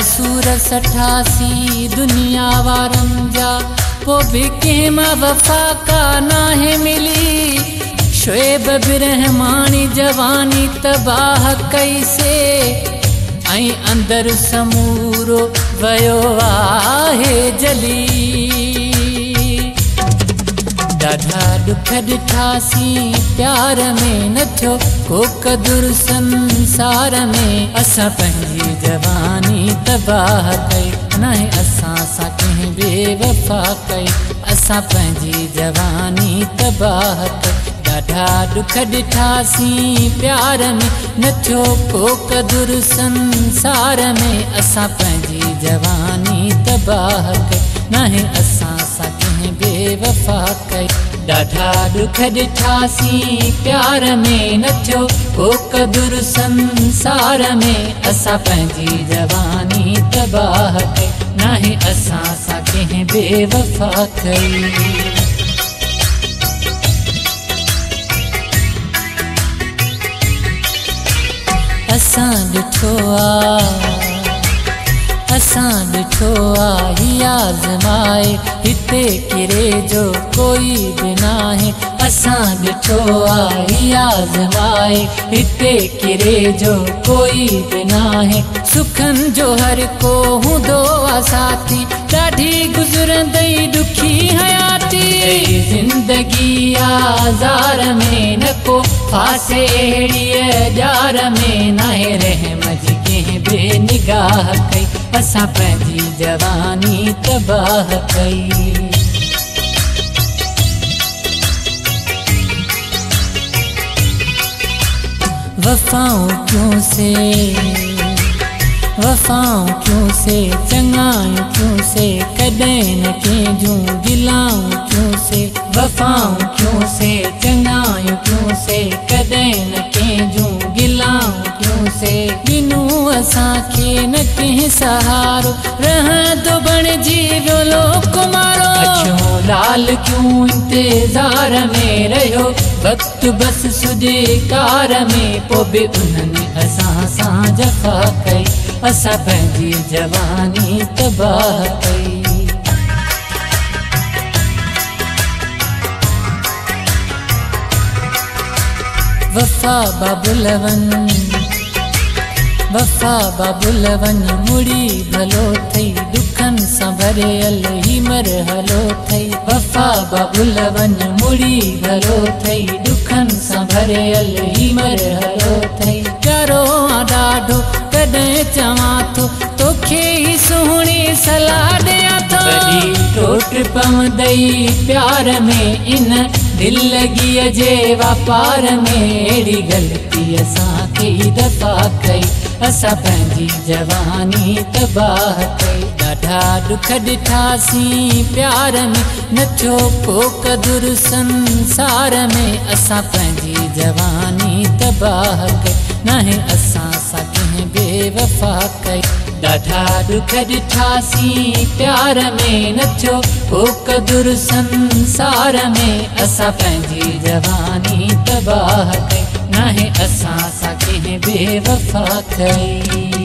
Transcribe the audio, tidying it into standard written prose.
सूर 88 दुनिया वारनि जा पोइ बि कंहिं मां वफ़ा का नाहे मिली। शोएब बिरहमानी जवानी तबाह कईसे ऐं अंदरि समूरो वियो आहे जली। ॾाढा दुख ॾिठासीं प्यार में न थियो को क़दुरु संसार में। असां पंहिंजी जवानी तबाह कई नाहे असां सां कंहिं बेवफ़ा कई। असां पंहिंजी जवानी तबाह कई। ॾाढा दुख ॾिठासीं प्यार में न थियो को क़दुरु संसार में। असां पंहिंजी जवानी तबाह कई नाहे असां सां कंहिं बेवफ़ा कई। ॾाढा दुख ॾिठासीं प्यार में न थियो को क़दुरु संसार में। असां पंहिंजी जवानी तबाह कई नाहे असां सां कंहिं बेवफ़ा कई। असां ॾिठो आ ही आज़माए हिते किरे जो कोई बि नाहे। असां ॾिठो आ ही आज़माए हिते किरे जो कोई बि नाहे। सुखनि जो हर को हूंदो आ साथी ॾाढी गुज़रंदई ॾुखी हयाती। ज़िंदगी आज़ार में न को फासे अहिड़ीअ ॼार में नाहे रहम जी कंहिं बेनिगाह कई। असां पंहिंजी जवानी तबाह कई। वफ़ाऊं क्यों से चङायूं क्यों से कॾहिं न कंहिंजूं गिलाऊं क्यों से। वफ़ाऊं क्यों से चङायूं क्यों से कॾहिं न कंहिंजूं गिलाऊं क्यों से। ॾिनूं असांखे न कंहिं सहारो रहंदो बणिजी वियो लोकुमारो। अछो लाल क्यों इंतज़ार में रहियो वक़्तु बस सुॼे कार में। पोइ बि उन्हनि असां सां जफ़ा कई। असां पंहिंजी जवानी तबाह कई। वफ़ा बाबुलवन मुड़ी भलो थई दुखनि सां भरियल ही मरहलो थई। वफ़ा बाबुलवन मुड़ी भलो थई दुखनि सां भरियल ही मरहलो थई। प्यारो आ ॾाढो कॾहिं चवां थो तोखे ही सुहिणी सलाह ॾियां थो। टोट पवंदई प्यार में इन दिलगीअ जे वापार में। अहिड़ी ग़लती असांखे दफ़ा कई। असां पंहिंजी जवानी तबाह कई। ॾाढा दुख ॾिठासीं प्यार में न थियो को क़दुरु संसार में। असां पंहिंजी जवानी तबाह कई नाहे असां सां कंहिं बेवफ़ा कई। ॾाढा दुख ॾिठासीं प्यार में न थियो को क़दुरु संसार में। असां पंहिंजी जवानी तबाह कई नाहे असां सां कंहिं बेवफ़ा कई।